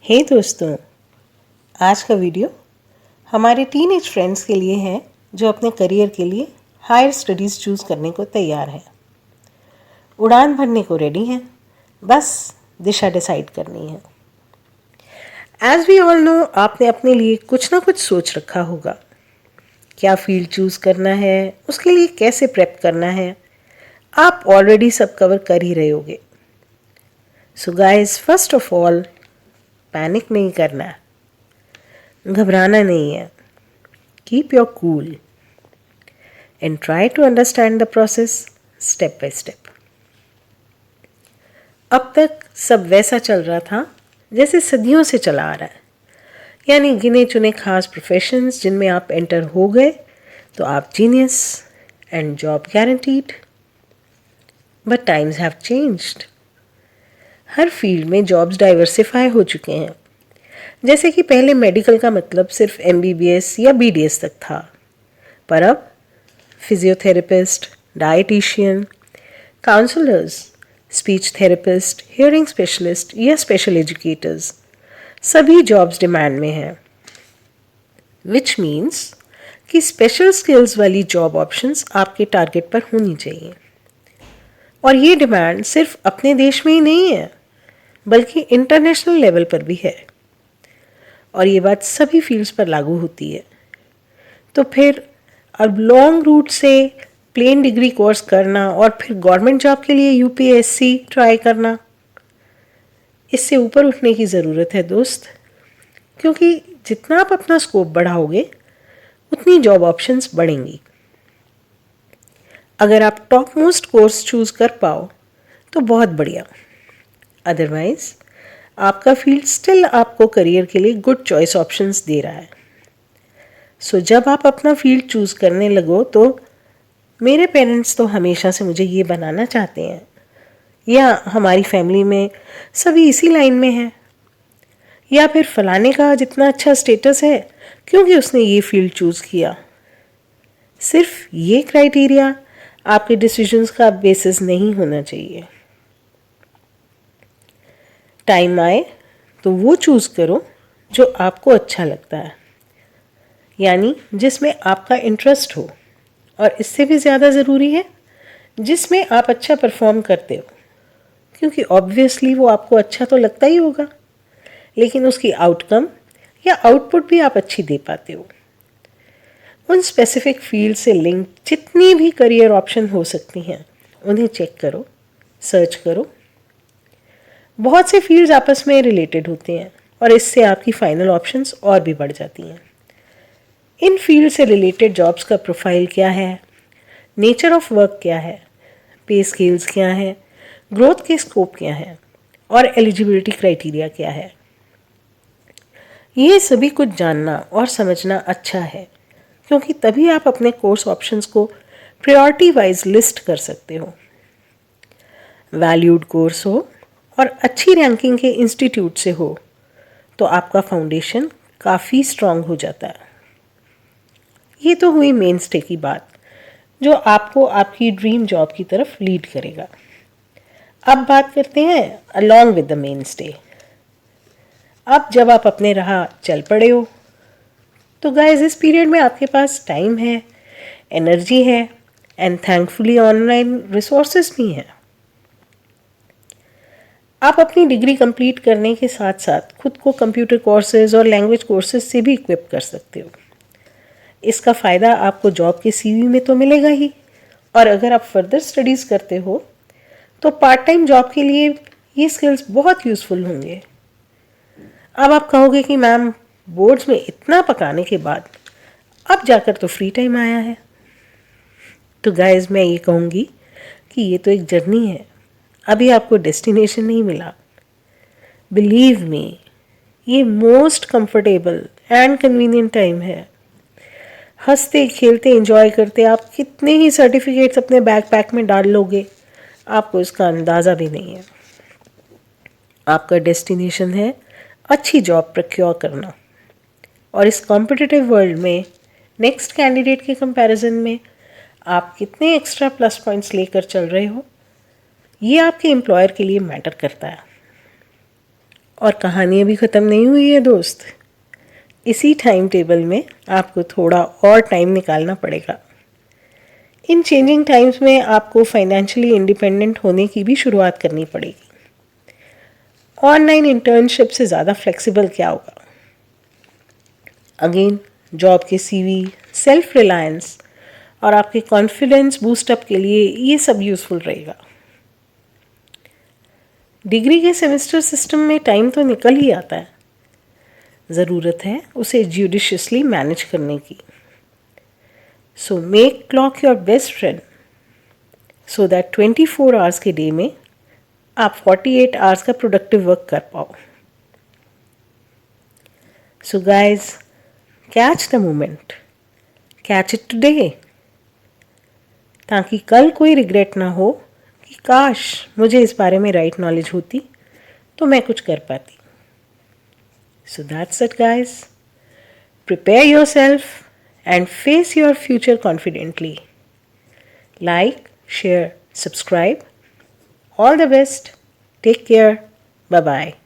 हे दोस्तों, आज का वीडियो हमारे टीनेज फ्रेंड्स के लिए है जो अपने करियर के लिए हायर स्टडीज़ चूज़ करने को तैयार हैं। उड़ान भरने को रेडी हैं, बस दिशा डिसाइड करनी है। एज वी ऑल नो, आपने अपने लिए कुछ ना कुछ सोच रखा होगा। क्या फील्ड चूज़ करना है, उसके लिए कैसे प्रेप करना है, आप ऑलरेडी सब कवर कर ही रहे होगे। So guys, first of all, panic नहीं करना है, घबराना नहीं है। Keep your cool and try to understand the process step by step. अब तक सब वैसा चल रहा था जैसे सदियों से चला आ रहा है, यानी गिने चुने खास प्रोफेशंस जिनमें आप एंटर हो गए तो आप genius and job guaranteed. But times have changed. Her field में जॉब्स डाइवर्सिफाई हो चुके हैं। जैसे कि पहले मेडिकल का मतलब सिर्फ MBBS या BDS तक था, पर अब physiotherapist, dietician, counsellors, speech therapist, hearing specialist या स्पेशल एजुकेटर्स सभी जॉब्स डिमांड में हैं। विच मीन्स कि स्पेशल स्किल्स वाली जॉब ऑप्शंस आपके टारगेट पर होनी चाहिए। और ये डिमांड सिर्फ अपने देश में ही नहीं है, बल्कि इंटरनेशनल लेवल पर भी है। और ये बात सभी फील्ड्स पर लागू होती है। तो फिर अब लॉन्ग रूट से प्लेन डिग्री कोर्स करना और फिर गवर्नमेंट जॉब के लिए UPSC ट्राई करना, इससे ऊपर उठने की ज़रूरत है दोस्त। क्योंकि जितना आप अपना स्कोप बढ़ाओगे उतनी जॉब ऑप्शंस बढ़ेंगी। अगर आप टॉप मोस्ट कोर्स चूज़ कर पाओ तो बहुत बढ़िया, अदरवाइज आपका फील्ड स्टिल आपको करियर के लिए गुड चॉइस ऑप्शंस दे रहा है। सो जब आप अपना फील्ड चूज़ करने लगो तो मेरे पेरेंट्स तो हमेशा से मुझे ये बनाना चाहते हैं, या हमारी फैमिली में सभी इसी लाइन में हैं, या फिर फलाने का जितना अच्छा स्टेटस है क्योंकि उसने ये फील्ड चूज़ किया। सिर्फ ये क्राइटेरिया आपके डिसीजंस का बेसिस नहीं होना चाहिए। टाइम आए तो वो चूज़ करो जो आपको अच्छा लगता है, यानी जिसमें आपका इंटरेस्ट हो, और इससे भी ज़्यादा ज़रूरी है जिसमें आप अच्छा परफॉर्म करते हो। क्योंकि ऑब्वियसली वो आपको अच्छा तो लगता ही होगा, लेकिन उसकी आउटकम या आउटपुट भी आप अच्छी दे पाते हो। उन स्पेसिफिक फील्ड से लिंक जितनी भी करियर ऑप्शन हो सकती हैं उन्हें चेक करो, सर्च करो। बहुत से फील्ड्स आपस में रिलेटेड होते हैं और इससे आपकी फाइनल ऑप्शंस और भी बढ़ जाती हैं। इन फील्ड से रिलेटेड जॉब्स का प्रोफाइल क्या है, नेचर ऑफ वर्क क्या है, पे स्केल्स क्या है, ग्रोथ के स्कोप क्या है और एलिजिबिलिटी क्राइटेरिया क्या है। ये सभी कुछ जानना और समझना अच्छा है, क्योंकि तभी आप अपने कोर्स ऑप्शंस को प्रायोरिटी वाइज लिस्ट कर सकते हो। वैल्यूड कोर्स हो और अच्छी रैंकिंग के इंस्टीट्यूट से हो तो आपका फाउंडेशन काफ़ी स्ट्रांग हो जाता है। ये तो हुई मेन स्टे की बात, जो आपको आपकी ड्रीम जॉब की तरफ लीड करेगा। अब बात करते हैं along with the main stay. अब जब आप अपने राह चल पड़े हो तो गाइस, इस पीरियड में आपके पास टाइम है, एनर्जी है एंड थैंकफुली ऑनलाइन रिसोर्सेज भी हैं। आप अपनी डिग्री कंप्लीट करने के साथ साथ खुद को कंप्यूटर कोर्सेज और लैंग्वेज कोर्सेज से भी इक्विप कर सकते हो। इसका फ़ायदा आपको जॉब के CV में तो मिलेगा ही, और अगर आप फर्दर स्टडीज़ करते हो तो पार्ट टाइम जॉब के लिए ये स्किल्स बहुत यूज़फुल होंगे। अब आप कहोगे कि मैम, बोर्ड्स में इतना पकाने के बाद अब जाकर तो फ्री टाइम आया है। तो गाइस, मैं ये कहूँगी कि ये तो एक जर्नी है, अभी आपको डेस्टिनेशन नहीं मिला। बिलीव मी, ये most comfortable and convenient time है। हंसते खेलते एंजॉय करते आप कितने ही सर्टिफिकेट्स अपने बैकपैक में डाल लोगे, आपको इसका अंदाज़ा भी नहीं है। आपका डेस्टिनेशन है अच्छी जॉब प्रोक्योर करना, और इस कॉम्पिटिटिव वर्ल्ड में नेक्स्ट कैंडिडेट के कंपैरिजन में आप कितने एक्स्ट्रा प्लस पॉइंट्स लेकर चल रहे हो, ये आपके एम्प्लॉयर के लिए मैटर करता है। और कहानी अभी ख़त्म नहीं हुई है दोस्त। इसी टाइम टेबल में आपको थोड़ा और टाइम निकालना पड़ेगा। इन चेंजिंग टाइम्स में आपको फाइनेंशियली इंडिपेंडेंट होने की भी शुरुआत करनी पड़ेगी। ऑनलाइन इंटर्नशिप से ज़्यादा फ्लेक्सिबल क्या होगा। अगेन, जॉब के सीवी, सेल्फ रिलायंस और आपके कॉन्फिडेंस बूस्टअप के लिए ये सब यूज़फुल रहेगा। डिग्री के सेमेस्टर सिस्टम में टाइम तो निकल ही आता है, ज़रूरत है उसे जुडिशियसली मैनेज करने की। So make clock your best friend so that 24 hours के डे में आप 48 आवर्स का प्रोडक्टिव वर्क कर पाओ। So guys, catch the moment, catch it today, ताकि कल कोई रिग्रेट ना हो कि काश मुझे इस बारे में राइट नॉलेज होती तो मैं कुछ कर पाती। So that's it guys, prepare yourself and face your future confidently. Like, share, subscribe. All the best. Take care. Bye bye.